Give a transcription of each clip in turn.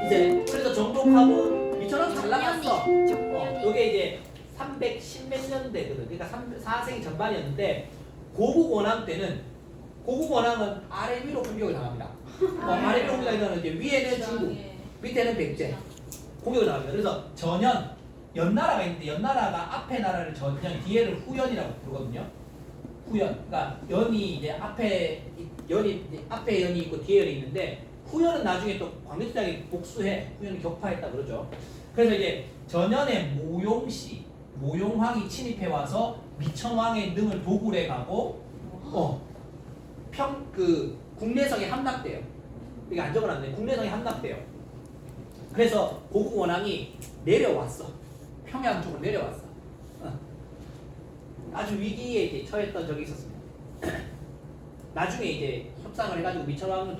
이제 그래서 정복하고 미천원 잘 나갔어. 정년이. 요게 이제 310 몇 년대거든. 그러니까 4세기 전반이었는데 고국 원왕 때는 고국 원왕은 아래 위로 공격을 당합니다. 아래 위로 공격을 당하는 이제 위에는 중국, 밑에는 백제 공격을 당합니다. 그래서 전연 연나라가 있는데 연나라가 앞에 나라를 전연, 뒤에를 후연이라고 부르거든요. 후연. 그러니까 연이 이제 앞에 연이 있고 뒤에 연이 있는데 후연은 나중에 또 광개토장이 복수해 후연이 격파했다 그러죠. 그래서 이제 전연의 모용씨 모용왕이 침입해 와서 미천왕의 능을 도굴해 가고 국내성에 함락돼요. 이게 안 적어놨네. 국내성에 함락돼요. 그래서 고국 원왕이 내려왔어. 평양 쪽으로 내려왔어. 아주 위기에 이제 처했던 적이 있었습니다. 나중에 이제 협상을 해가지고 미천왕은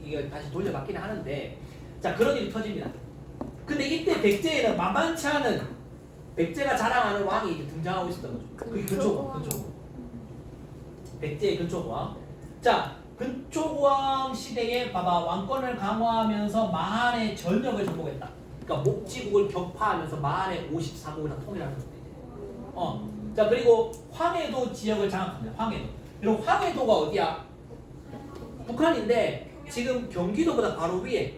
이게 다시 돌려받기는 하는데, 자 그런 일이 터집니다. 근데 이때 백제에는 만만치 않은 백제가 자랑하는 왕이 이제 등장하고 있었던 거죠. 그게 근초고. 백제의 근초고왕. 자 근초고왕 시대에 봐봐 왕권을 강화하면서 마한의 전역을 정복했다. 그러니까 목지국을 격파하면서 마한의 53국을 다 통일하는 겁니다. 자 그리고 황해도 지역을 장악합니다. 황해도. 그리고 황해도가 어디야? 북한인데 지금 경기도보다 바로 위에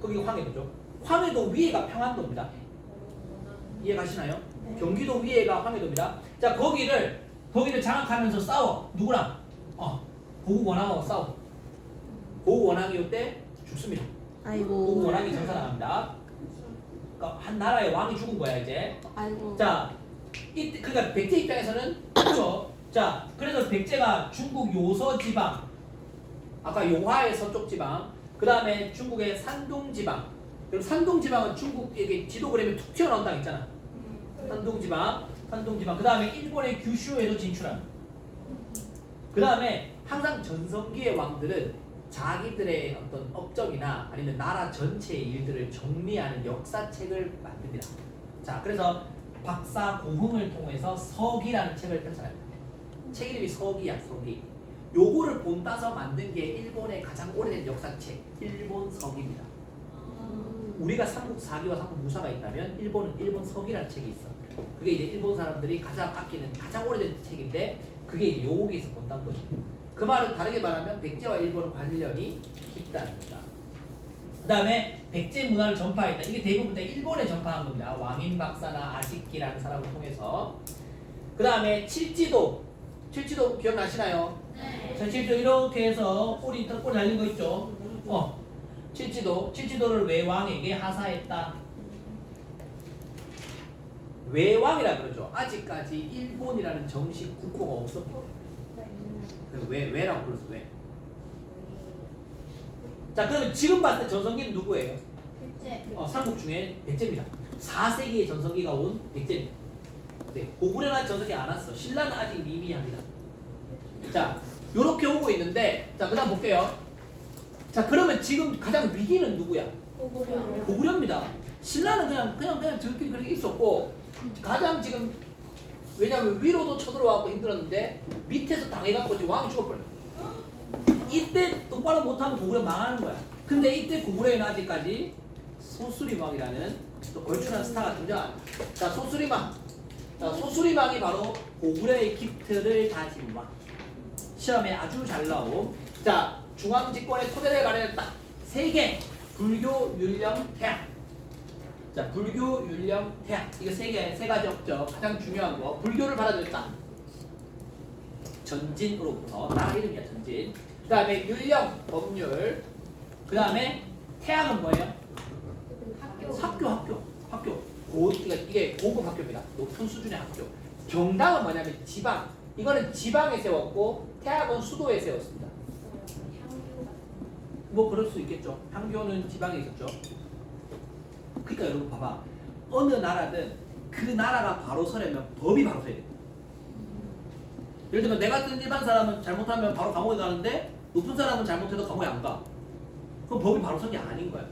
거기가 황해도죠. 황해도 위에가 평안도입니다. 이해 가시나요? 네. 경기도 위에가 황해도입니다. 자 거기를 장악하면서 싸워. 누구랑? 고국 원왕하고 싸워. 고국 원왕이 이때 죽습니다. 아이고. 고국 원왕이 전사당합니다. 그러니까 한 나라의 왕이 죽은 거야 이제. 아이고. 자 이때 그러니까 백제 입장에서는 그렇죠. 자 그래서 백제가 중국 요서 지방, 아까 용화의 서쪽 지방, 그 다음에 중국의 산동 지방. 그럼 산동 지방은 중국에게 지도 그림에 툭 튀어나온 당 있잖아. 산동 지방. 그 다음에 일본의 규슈에도 진출합니다. 그 다음에 항상 전성기의 왕들은 자기들의 어떤 업적이나 아니면 나라 전체의 일들을 정리하는 역사책을 만듭니다. 자, 그래서 박사 고흥을 통해서 서기라는 책을 펼쳐냅니다. 책 이름이 서기야, 서기. 요거를 본따서 만든 게 일본의 가장 오래된 역사책, 일본 서기입니다. 우리가 삼국 사기와 삼국 무사가 있다면 일본은 일본 서기라는 책이 있어. 그게 이제 일본 사람들이 가장 아끼는 가장 오래된 책인데 그게 이제 요거에서 본딴 거죠. 그 말은 다르게 말하면 백제와 일본은 관련이 깊다는 겁니다. 그 다음에 백제 문화를 전파했다. 이게 대부분 다 일본에 전파한 겁니다. 왕인 박사나 아식기라는 사람을 통해서. 그 다음에 칠지도 기억나시나요? 네. 자, 칠지도 이렇게 해서 꼬리 달린 거 있죠? 칠지도를 외왕에게 하사했다. 외왕이라 그러죠. 아직까지 일본이라는 정식 국호가 없었고. 그래서 왜라고 불렀어, 왜? 자, 그러면 지금 봤을 때 전성기는 누구예요? 백제. 삼국 중에 백제입니다. 4세기의 전성기가 온 백제입니다. 네, 고구려는 전성기 안 왔어. 신라는 아직 미미합니다. 자, 요렇게 오고 있는데, 자, 그 다음 볼게요. 자, 그러면 지금 가장 위기는 누구야? 고구려입니다. 신라는 그냥 저렇게 그렇게 있었고, 가장 지금, 왜냐면 위로도 쳐들어와서 힘들었는데, 밑에서 당해갖고 지금 왕이 죽어버려. 이때 똑바로 못하면 고구려 망하는 거야. 근데 이때 고구려에는 아직까지 소수리망이라는 또 걸출한 스타가 등장합니다. 자, 소수리망. 자, 소수리망이 바로 고구려의 기틀을 다진 왕. 시험에 아주 잘 나옴. 자, 중앙집권의 토대를 가려냈다. 3개. 불교, 율령, 태양. 자, 불교, 율령, 태양. 이거 세 가지 업적. 가장 중요한 거. 불교를 받아들였다. 전진으로부터. 나라 이름이야, 전진. 그 다음에 율령, 법률. 그 다음에 태양은 뭐예요? 학교. 이게 고급 학교입니다. 높은 수준의 학교. 경당은 뭐냐면 지방. 이거는 지방에 세웠고 태양은 수도에 세웠습니다. 뭐 그럴 수 있겠죠. 향교는 지방에 있었죠. 그러니까 여러분 봐봐. 어느 나라든 그 나라가 바로 서려면 법이 바로 서야 돼. 예를 들면 내 같은 일반 사람은 잘못하면 바로 감옥에 가는데 높은 사람은 잘못해도 감옥에 안 가. 그럼 법이 바로 선 게 아닌 거야.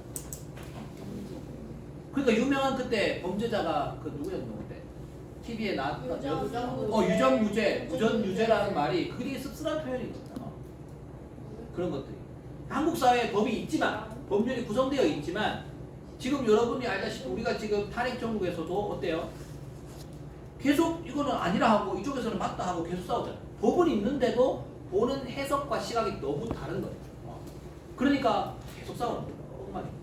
그러니까 유명한 그때 범죄자가 그 누구였노 그때 TV에 나왔던 유전무죄, 무전유죄라는 말이 그게 씁쓸한 표현이거든요. 그런 것들이 한국 사회에 법이 있지만 법률이 구성되어 있지만 지금 여러분이 알다시피 우리가 지금 탄핵 정국에서도 어때요? 계속 이거는 아니라 하고 이쪽에서는 맞다 하고 계속 싸우잖아요. 법은 있는데도 보는 해석과 시각이 너무 다른 거예요. 그러니까 계속 싸우는 거예요. 엉망이에요.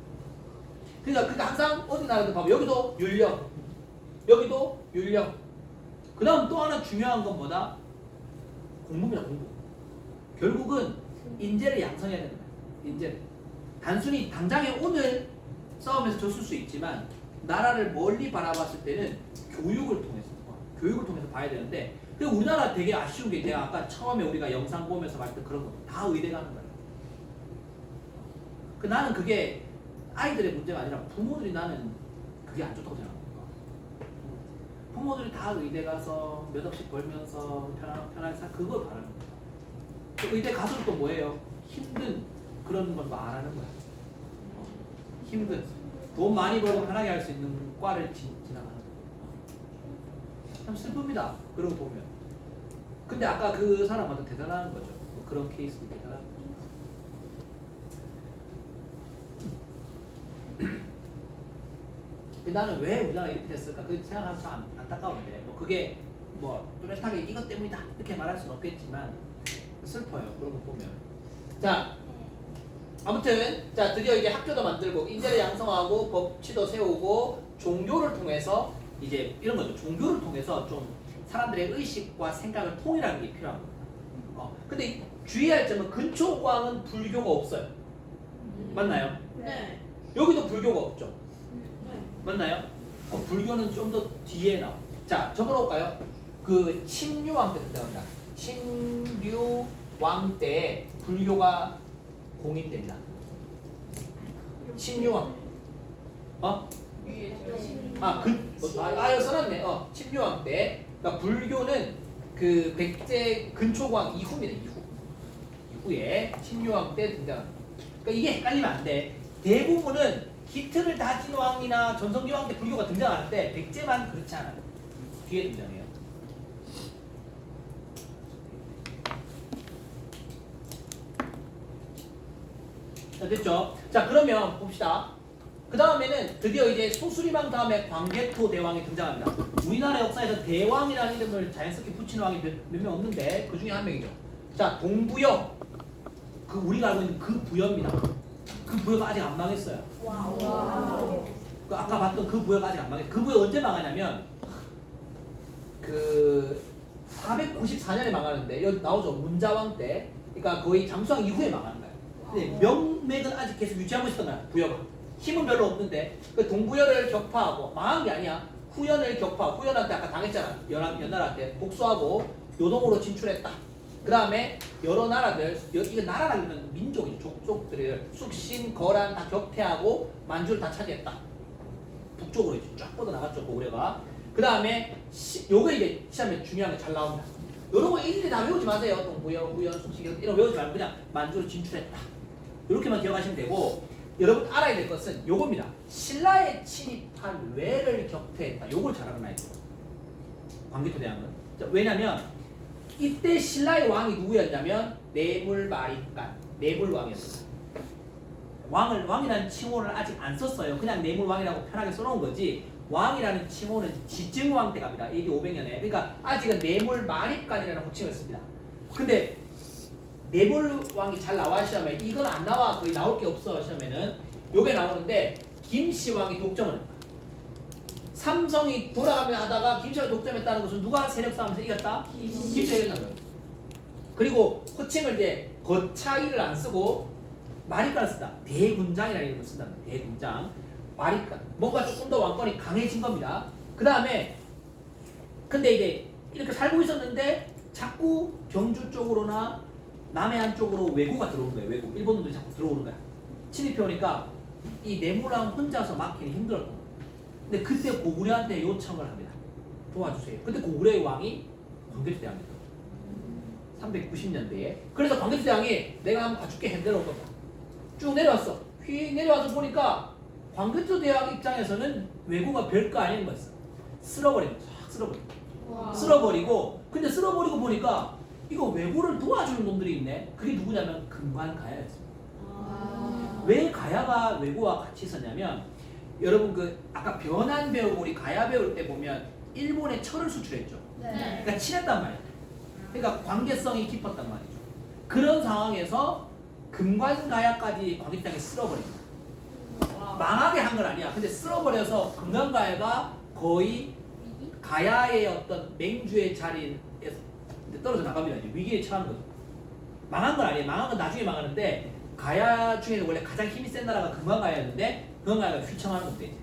그러니까 항상 어디 나라든 봐봐. 여기도 윤령, 여기도 윤령. 그 다음 또 하나 중요한 건 뭐다? 공부입니다. 공부. 결국은 인재를 양성해야 되는 거예요. 인재를. 단순히 당장에 오늘 싸움에서 졌을 수 있지만 나라를 멀리 바라봤을 때는 교육을 통해서 봐야 되는데 근데 우리나라 되게 아쉬운 게 제가 아까 처음에 우리가 영상 보면서 봤던 그런 거 다 의대 가는 거예요. 나는 그게 아이들의 문제가 아니라 부모들이 나는 그게 안 좋다고 생각합니다. 부모들이 다 의대 가서 몇 억씩 벌면서 편하게 살 그걸 바라는 거예요. 또 의대 가서도 또 뭐예요? 힘든 그런 걸 말하는 거야. 힘든 돈 많이 벌고 편하게 할 수 있는 과를 지나가는 거야. 참 슬픕니다. 그런 거 보면. 근데 아까 그 사람한테 대단한 거죠. 뭐 그런 케이스도 대단한 거죠. 나는 왜 우리나라가 이렇게 됐을까? 그 생각하면 참 안타까운데 뭐 그게 뭐 뚜렷하게 이것 때문이다 이렇게 말할 수는 없겠지만 슬퍼요. 그런 거 보면. 자, 아무튼 자 드디어 이제 학교도 만들고 인재를 양성하고 법치도 세우고 종교를 통해서 이제 이런 거죠. 종교를 통해서 좀 사람들의 의식과 생각을 통일하는 게 필요한 겁니다. 근데 주의할 점은 근초광은 불교가 없어요. 맞나요? 네. 여기도 불교가 없죠. 네. 맞나요? 불교는 좀 더 뒤에 나와. 자, 적어놓을까요? 그 침류왕 때 등장합니다. 침류왕 때 불교가 공인됩니다. 침류왕. 여기 써놨네. 침류왕 때. 그러니까 불교는 그 백제 근초광 이후입니다. 이후에 침류왕 때 등장합니다. 그러니까 이게 헷갈리면 안 돼. 대부분은 기틀을 다진 왕이나 전성기 왕 때 불교가 등장하는데 백제만 그렇지 않아요. 뒤에 등장해요. 자, 됐죠? 자, 그러면 봅시다. 그 다음에는 드디어 이제 소수리망 다음에 광개토 대왕이 등장합니다. 우리나라 역사에서 대왕이라는 이름을 자연스럽게 붙이는 왕이 몇 명 없는데 그 중에 한 명이죠. 자, 동부여. 그 우리가 알고 있는 그 부여입니다. 그 부여가 아직 안 망했어요. 그 아까 봤던 그 부여가 아직 안 망했어요. 그 부여 언제 망하냐면 그 494년에 망하는데 여기 나오죠. 문자왕 때. 그러니까 거의 장수왕 이후에 망하는 거예요. 근데 명맥은 아직 계속 유지하고 있었던 거야. 부여가. 힘은 별로 없는데 그 동부여를 격파하고 망한 게 아니야. 후연을 격파하고 후연한테 아까 당했잖아. 연나라한테 복수하고 요동으로 진출했다. 그 다음에 여러 나라들, 이거 나라라기보다는 민족이죠. 족속들을 숙신, 거란 다 격퇴하고 만주를 다 차지했다. 북쪽으로 이제 쫙 뻗어나갔죠. 고구려가. 그 다음에 요거 이제 시험에 중요한 게 잘 나옵니다. 여러분 거 일일이 다 외우지 마세요. 동부여, 후연, 숙신 이런 외우지 말고 그냥 만주로 진출했다. 이렇게만 기억하시면 되고 여러분 알아야 될 것은 요겁니다. 신라에 침입한 왜를 격퇴했다. 요걸 잘 알아놔야 돼요. 광개토 대왕은. 왜냐면 이때 신라의 왕이 누구였냐면 내물마립간 내물왕이었어요. 왕이라는 칭호를 아직 안 썼어요. 그냥 내물왕이라고 편하게 써놓은 거지. 왕이라는 칭호는 지증왕 때 갑니다. AD 500년에. 그러니까 아직은 내물마립간이라는 호칭을 씁니다. 근데 내물왕이 잘 나와 시험에 이건 안 나와. 거의 나올 게 없어 시험에는. 요게 나오는데 김씨왕이 독점을 했다. 삼성이 돌아가며 하다가 김씨가 독점했다는 것은 누가 세력 싸움에서 이겼다? 김씨가 이겼다는 거예요. 그리고 호칭을 이제 거차이를 안 쓰고 마립간을 쓴다. 대군장이라는 이름을 쓴다는 거예요. 대군장. 마립간. 뭔가 조금 더 왕권이 강해진 겁니다. 그 다음에 근데 이제 이렇게 살고 있었는데 자꾸 경주 쪽으로나 남해안 쪽으로 왜구가 들어오는 거예요. 왜구. 일본들이 자꾸 들어오는 거야. 침입해 오니까 이 내무랑 혼자서 막기는 힘들었던 거예요. 근데 그때 고구려한테 요청을 합니다. 도와주세요. 근데 고구려의 왕이 광개토 대왕이에요. 390년대에. 그래서 광개토 대왕이 내가 한번 가줄게 해내려올 겁니다. 쭉 내려왔어. 휙 내려와서 보니까 광개토 대왕 입장에서는 왜구가 별거 아닌 거였어. 쓸어버린 거죠. 싹 쓸어버린 거. 쓸어버리고 근데 쓸어버리고 보니까 이거 왜구를 도와주는 놈들이 있네. 그게 누구냐면 금관가야였습니다. 왜 가야가 외고와 같이 있었냐면 여러분 그 아까 변환 배우고 우리 가야 배울 때 보면 일본에 철을 수출했죠. 네. 그러니까 친했단 말이에요. 그러니까 관계성이 깊었단 말이죠. 그런 상황에서 금관가야까지 관계장에 쓸어버립니다. 망하게 한 건 아니야. 근데 쓸어버려서 금관가야가 거의 가야의 어떤 맹주의 자리에서 떨어져 나갑니다. 이제 위기에 처하는 거죠. 망한 건 아니에요. 망한 건 나중에 망하는데 가야 중에서 원래 가장 힘이 센 나라가 금관가야였는데 금관가야가 휘청하는 건데 이제.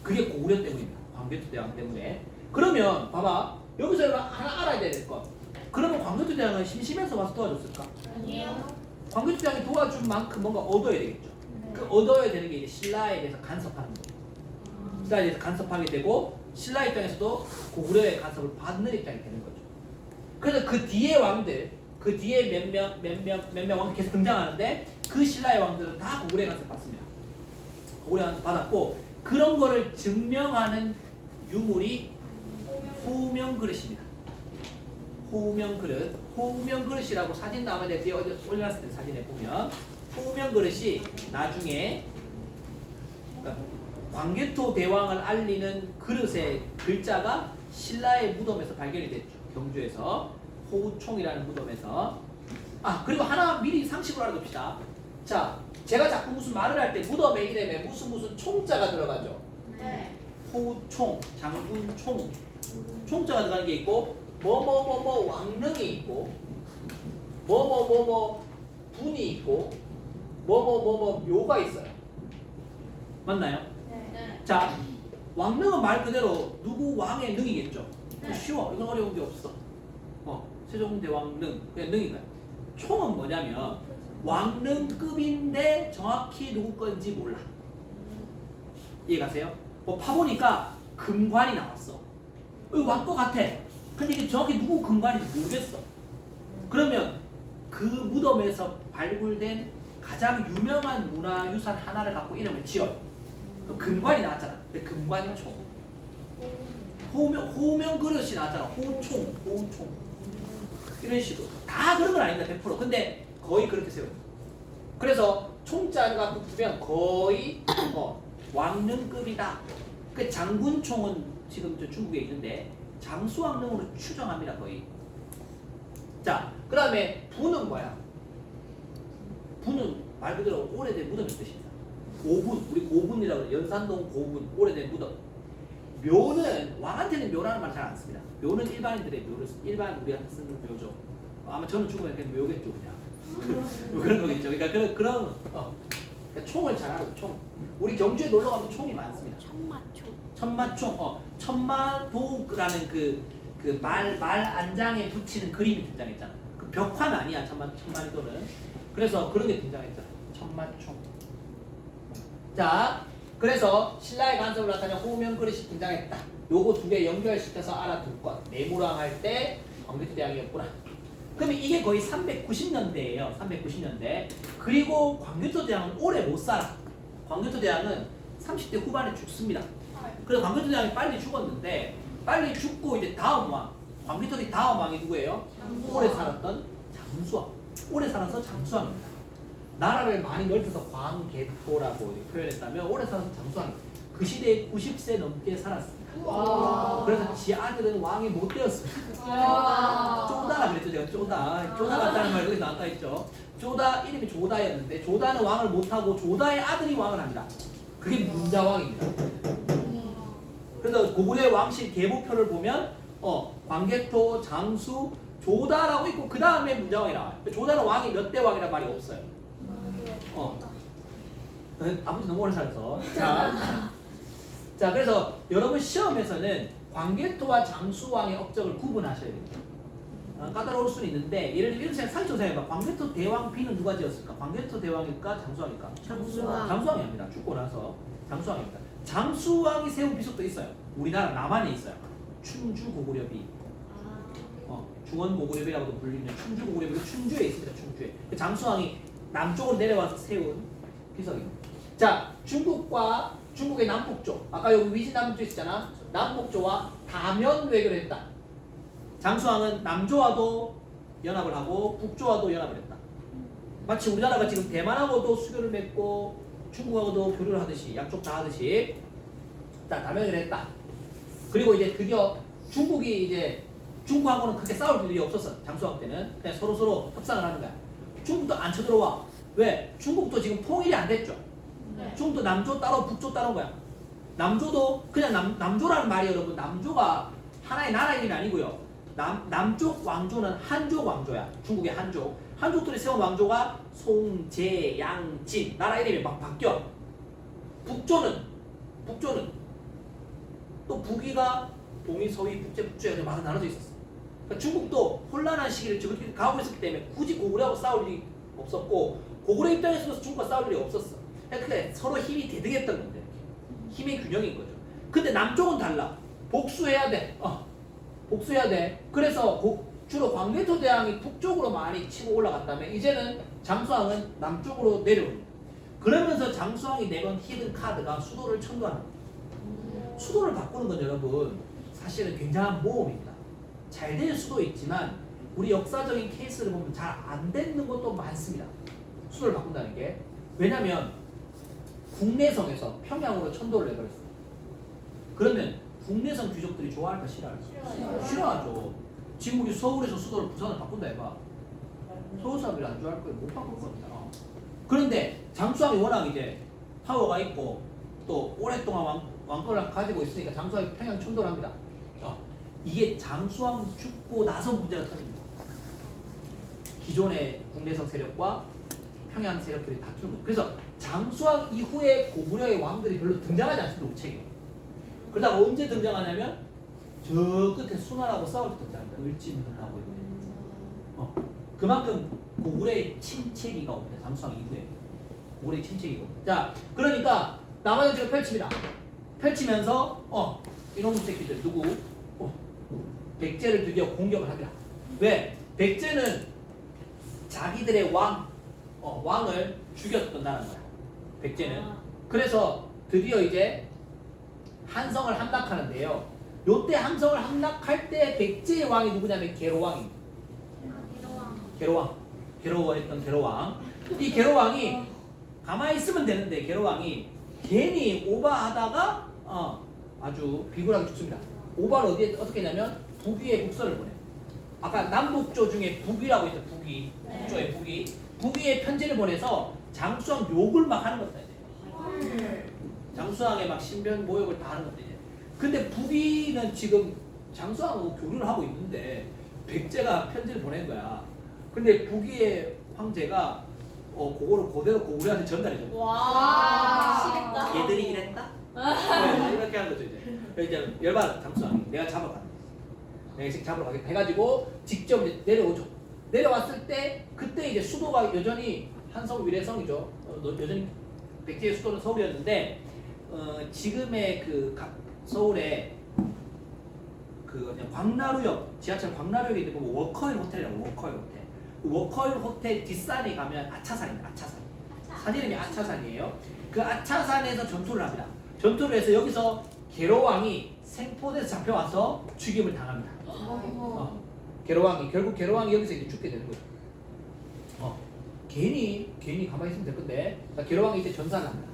그게 고구려 때문입니다. 광개토 대왕 때문에. 그러면 봐봐. 여기서 하나 알아야 될 거. 그러면 광개토 대왕은 심심해서 와서 도와줬을까? 아니요. 광개토 대왕이 도와준 만큼 뭔가 얻어야 되겠죠. 그 얻어야 되는 게 이제 신라에 대해서 간섭하는 거예요. 신라에 대해서 간섭하게 되고 신라 입장에서도 고구려의 간섭을 받는 입장이 되는 거죠. 그래서 그 뒤에 왕들, 그 뒤에 몇 명 왕들 계속 등장하는데 그 신라의 왕들은 다 고구려의 간섭 받습니다. 고구려의 간섭 받았고 그런 거를 증명하는 유물이 호명 그릇입니다. 호명 그릇, 호명 그릇이라고 사진 나오면 뒤에 어디 올려놨을 때 사진에 보면 호명 그릇이 나중에 그러니까 광개토 대왕을 알리는 그릇의 글자가 신라의 무덤에서 발견이 됐죠. 경주에서 호총이라는 무덤에서. 그리고 하나 미리 상식으로 알아둡시다. 자, 제가 자꾸 무슨 말을 할 때 무덤의 이름에 무슨 총자가 들어가죠. 네. 호총, 장군총, 총자가 들어가는 게 있고 뭐뭐뭐뭐 왕릉이 있고 뭐뭐뭐뭐 분이 있고 뭐뭐뭐뭐 묘가 있어요. 맞나요? 네. 자, 왕릉은 말 그대로 누구 왕의 능이겠죠. 네. 쉬워. 이건 어려운 게 없어. 세종대왕릉 그냥 능이가요. 총은 뭐냐면 왕릉급인데 정확히 누구 건지 몰라. 이해가세요? 파보니까 금관이 나왔어. 왕 것 같아. 근데 이게 정확히 누구 금관인지 모르겠어. 그러면 그 무덤에서 발굴된 가장 유명한 문화유산 하나를 갖고 이름을 지어요. 금관이 나왔잖아. 근데 금관총. 호명 그릇이 나왔잖아. 호총. 이런 식으로. 다 그런 건 아닙니다. 100%. 근데 거의 그렇게 세워요. 그래서 총자가 붙으면 거의 왕릉급이다. 그 장군총은 지금 저 중국에 있는데 장수왕릉으로 추정합니다. 거의. 자, 그 다음에 부는 뭐야? 부는 말 그대로 오래된 무덤의 뜻입니다. 고분, 우리 고분이라고 해요. 연산동 고분, 오래된 무덤. 묘는 왕한테는 묘라는 말 잘 안 씁니다. 묘는 일반인들의 묘를 일반 우리한테 쓰는 묘죠. 아마 저는 죽으면 그냥 묘겠죠 그냥. 그런 거겠죠. 그러니까 그런 그러니까 총을 잘 알아요. 총. 우리 경주에 놀러 가면 총이 많습니다. 천마총. 천마도라는 그 말 안장에 붙이는 그림이 등장했잖아. 그 벽화는 아니야. 천마도는. 그래서 그런 게 등장했잖아. 천마총. 자, 그래서 신라의 간섭을 나타낸 호명 그릇이 등장했다. 요거 두 개 연결시켜서 알아둘 것. 내무랑 할 때 광개토 대왕이었구나. 그러면 이게 거의 390년대예요. 390년대. 그리고 광개토 대왕은 오래 못 살아. 광개토 대왕은 30대 후반에 죽습니다. 그래서 광개토 대왕이 빨리 죽었는데 빨리 죽고 이제 다음 왕. 광개토 대 다음 왕이 누구예요? 오래 살았던 장수왕. 오래 살아서 장수왕입니다. 나라를 많이 넓혀서 광개토라고 표현했다면 오래 살아서 장수왕입니다. 그 시대에 90세 넘게 살았습니다. 와. 그래서 지 아들은 왕이 못 되었습니다. 와. 쪼다라 그랬죠. 제가 쪼다 같다는 말이 거기 나왔다 했죠. 쪼다 이름이 조다였는데 조다는 왕을 못하고 조다의 아들이 왕을 합니다. 그게 문자왕입니다. 그래서 고구려의 왕실 계보표를 보면 광개토, 장수, 조다라고 있고 그 다음에 문자왕이 나와요. 조다는 왕이 몇 대 왕이란 말이 없어요. 아무튼 너무 오래 살아서. 자, 그래서 여러분 시험에서는 광개토와 장수왕의 업적을 구분하셔야 됩니다. 까다로울 수는 있는데 예를 들면 이런 상식적으로 생각해봐. 광개토 대왕 비는 누가 지었을까? 광개토 대왕일까? 장수왕일까? 장수왕이 합니다. 죽고 나서 장수왕입니다. 장수왕이 세운 비석도 있어요. 우리나라 남한에 있어요. 춘주 고구려비. 중원 고구려비라고도 불리는 춘주 고구려비가 춘주에 있습니다. 춘주에. 장수왕이 남쪽으로 내려와서 세운 비석입니다. 자, 중국의 남북조. 아까 여기 위진 남북조 있었잖아. 남북조와 다면 외교를 했다. 장수왕은 남조와도 연합을 하고 북조와도 연합을 했다. 마치 우리나라가 지금 대만하고도 수교를 맺고 중국하고도 교류를 하듯이 양쪽 다 하듯이 자 다명을 했다. 그리고 이제 드디어 중국이 이제 중국하고는 크게 싸울 일이 없었어. 장수왕 때는 그냥 서로 협상을 하는 거야. 중국도 안 쳐들어와. 왜? 중국도 지금 통일이 안 됐죠. 네. 중국도 남조 따로 북조 따로 거야. 남조도 그냥 남조라는 말이 여러분 남조가 하나의 나라 이름이 아니고요. 남쪽 왕조는 한족 왕조야. 중국의 한족. 한족들이 세운 왕조가 송, 제, 양, 진 나라 이름이 막 바뀌어. 북조는 또 북위가 동위, 서위, 북제, 북조에 막 나눠져 있었어. 그러니까 중국도 혼란한 시기를 지금 가고 있었기 때문에 굳이 고구려하고 싸울 일이 없었고 고구려 입장에서도 중국과 싸울 일이 없었어. 그러니까 서로 힘이 대등했던 건데 힘의 균형인 거죠. 근데 남쪽은 달라. 복수해야 돼. 복수해야 돼. 그래서 주로 광개토대왕이 북쪽으로 많이 치고 올라갔다면 이제는 장수왕은 남쪽으로 내려옵니다. 그러면서 장수왕이 내건 히든 카드가 수도를 천도하는 겁니다. 수도를 바꾸는 건 여러분 사실은 굉장한 모험입니다. 잘 될 수도 있지만 우리 역사적인 케이스를 보면 잘 안 되는 것도 많습니다. 수도를 바꾼다는 게. 왜냐면 국내성에서 평양으로 천도를 내버렸어요. 그러면 국내성 귀족들이 좋아할까 싫어할까? 싫어하죠. 지금 우리 서울에서 수도를 부산을 바꾼다 해봐. 서울 사람들이 안 좋아할 거예요. 못 바꿀 겁니다. 그런데 장수왕이 워낙 이제 파워가 있고 또 오랫동안 왕권을 가지고 있으니까 장수왕이 평양 천도를 합니다. 이게 장수왕 죽고 나서 문제가 터집니다. 기존의 국내성 세력과 평양 세력들이 다투는 거예요. 그래서 장수왕 이후에 고구려의 왕들이 별로 등장하지 않습니다. 우체국에. 그러다가 언제 등장하냐면 저 끝에 수나라고 싸울 때 등장합니다. 을지문하고 있고. 그만큼 고구려의 침체기가 옵니다. 장수왕 이후에. 고구려의 침체기가 옵니다. 자, 그러니까 남한연주를 펼칩니다. 펼치면서 이놈의 새끼들 누구? 백제를 드디어 공격을 합니다. 왜? 백제는 자기들의 왕을 죽였던다는 거야. 백제는. 그래서 드디어 이제 한성을 함락하는데요. 요때 한성을 함락할 때 백제의 왕이 누구냐면 계로왕입니다. 계로했던 계로왕. 이 계로왕이 가만히 있으면 되는데 계로왕이 괜히 오바하다가 아주 비굴하게 죽습니다. 오바를 어떻게 했냐면 북위에 국서를 보내. 아까 남북조 중에 북위라고 있죠. 북위. 북조의 북위. 북위에 편지를 보내서 장수왕 욕을 막 하는 것다 이제. 장수왕의 막 신변 모욕을 다 하는 것다 이제. 근데 북위는 지금 장수왕하고 교류를 하고 있는데 백제가 편지를 보낸 거야. 근데 북위의 황제가 그거를 그대로 고구려한테 전달해줘. 와, 시겠다. 얘들이 이랬다? 네, 이렇게 하는 거죠 이제. 이제 열받아 장수왕이 내가 잡으러 가는 거지. 내가 지금 잡으러 가겠다 해가지고 직접 이제 내려오죠. 내려왔을 때 그때 이제 수도가 여전히 한성 위례성이죠. 여전히 백제의 수도는 서울이었는데 지금의 그 서울에 그 광나루역 지하철 광나루역에 있는 워커힐 호텔이라고 워커힐 호텔. 그 워커힐 호텔 뒷산에 가면 아차산입니다. 아차산. 산 이름이 아차산이에요. 그 아차산에서 전투를 합니다. 전투를 해서 여기서 계로왕이 생포대에서 잡혀와서 죽임을 당합니다. 결국 계로왕이 여기서 이제 죽게 되는 거죠. 괜히 가만히 있으면 될 건데 계로왕이 이제 전사를 합니다.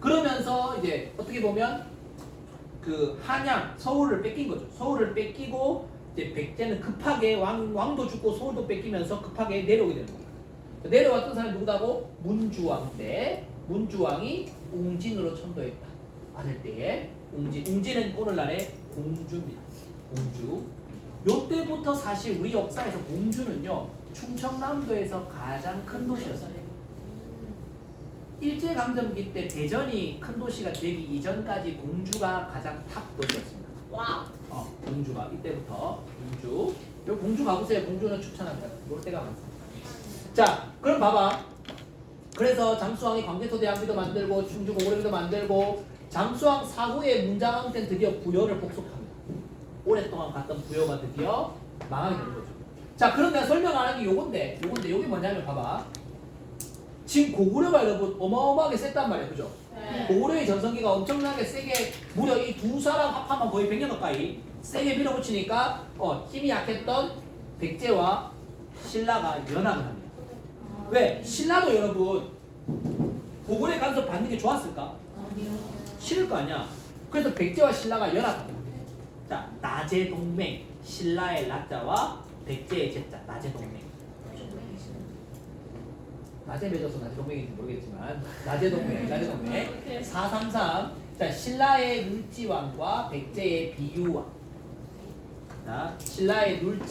그러면서 이제 어떻게 보면 그 한양 서울을 뺏긴 거죠. 서울을 뺏기고 이제 백제는 급하게 왕도 죽고 서울도 뺏기면서 급하게 내려오게 되는 겁니다. 내려왔던 사람이 누구다고? 문주왕인데 문주왕이 웅진으로 천도했다. 아들 때에 웅진은 오늘날의 공주입니다. 공주. 요때부터 사실 우리 역사에서 공주는요 충청남도에서 가장 큰 도시였어요. 일제강점기 때 대전이 큰 도시가 되기 이전까지 공주가 가장 탑 도시였습니다. 와우. 공주가 이때부터 공주. 요 공주 가보세요. 공주는 추천합니다. 놀 때가 많습니다. 자, 그럼 봐봐. 그래서 장수왕이 광개토대왕비도 만들고 충주 고구려비도 만들고 장수왕 사후에 문장왕 때는 드디어 부여를 복속합니다. 오랫동안 갔던 부여가 드디어 망하게 되는 거죠. 자, 그럼 내가 설명 안 한 게 요건데 요게 뭐냐면 봐봐. 지금 고구려가 여러분 어마어마하게 셌단 말이에요. 그죠? 네. 고구려의 전성기가 엄청나게 세게 무려 이 두 사람 합하면 거의 100년 가까이 세게 밀어붙이니까 힘이 약했던 백제와 신라가 연합을 합니다. 왜? 신라도 여러분 고구려 간섭 받는 게 좋았을까? 싫을 거 아니야. 그래서 백제와 신라가 연합합니다. 자, 나제 동맹. 신라의 나자와 백제의 제자. 나제 동맹. 낮에 맺어서 낮에 동맹인지 모르겠지만 낮에 동맹, 낮에 동맹. 433. 자, 신라의 룰지왕과 백제의 비유왕. 자, 신라의 룰지